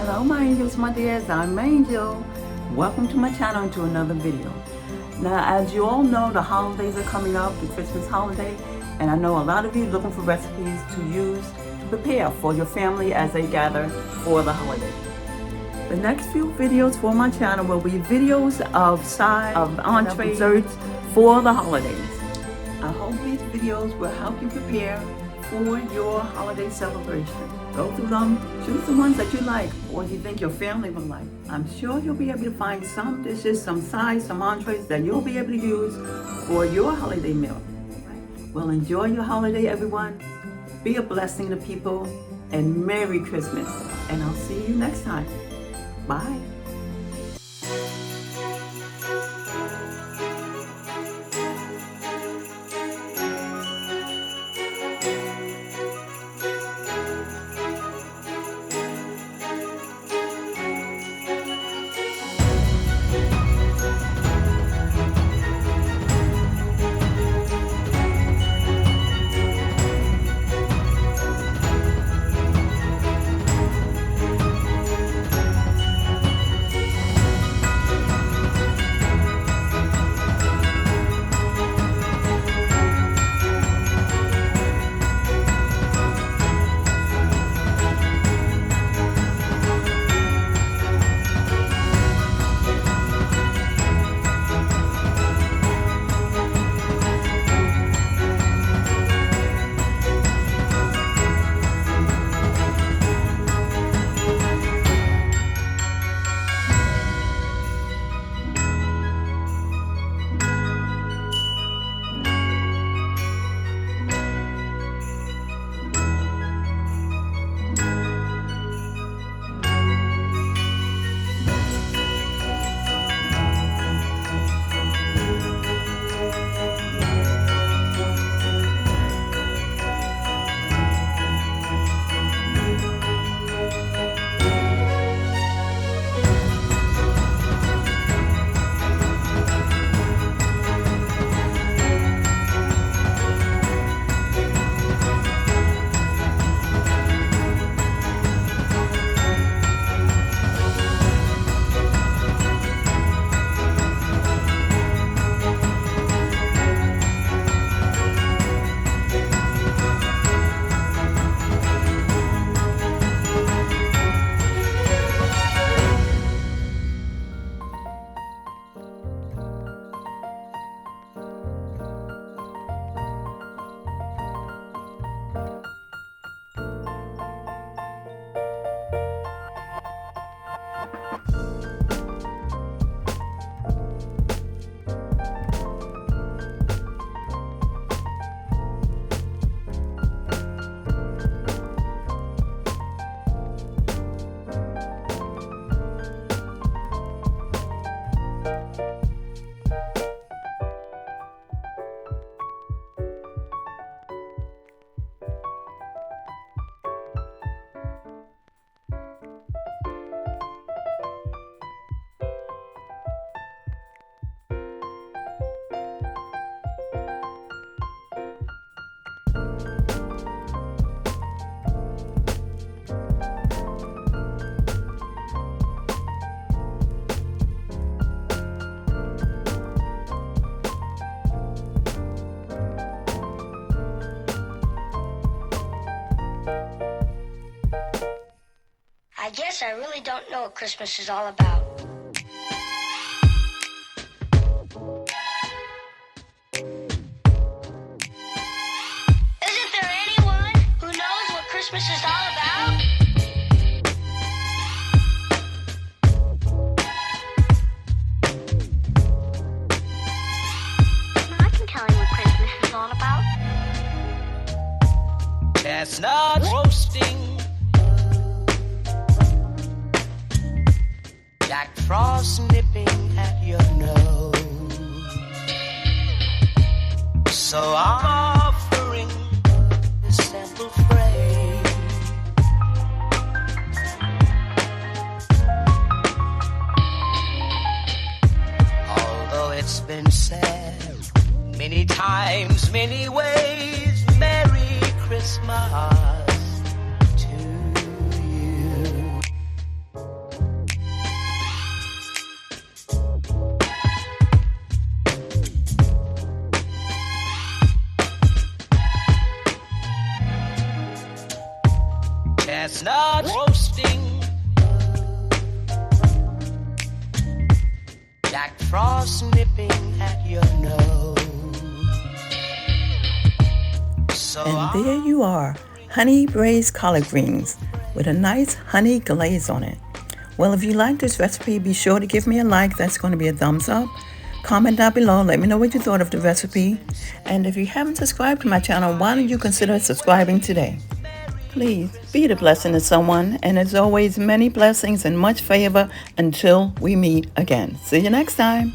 Hello my angels, my dears, I'm Angel. Welcome to my channel and to another video. Now as you all know, the holidays are coming up, the Christmas holiday, and I know a lot of you looking for recipes to use to prepare for your family as they gather for the holiday. The next few videos for my channel will be videos of sides, of entrees, desserts for the holidays. I hope these videos will help you prepare for your holiday celebration. Go through them, choose the ones that you like or you think your family will like. I'm sure you'll be able to find some dishes, some sides, some entrees that you'll be able to use for your holiday meal. Well, enjoy your holiday, everyone. Be a blessing to people, and Merry Christmas. And I'll see you next time. Bye. I guess I really don't know what Christmas is all about. Isn't there anyone who knows what Christmas is all about? I can tell you what Christmas is all about. Chestnuts roasting, Jack Frost nipping at your nose. So I'm offering this simple phrase. Although it's been said many times, many ways, Merry Christmas to you. chestnuts roasting, Jack Frost nipping at your nose. So And there you are, honey braised collard greens with a nice honey glaze on it. Well, if you like this recipe, be sure to give me a like. That's going to be a thumbs up. Comment down below. Let me know what you thought of the recipe. And if you haven't subscribed to my channel, why don't you consider subscribing today? Please be the blessing to someone. And as always, many blessings and much favor until we meet again. See you next time.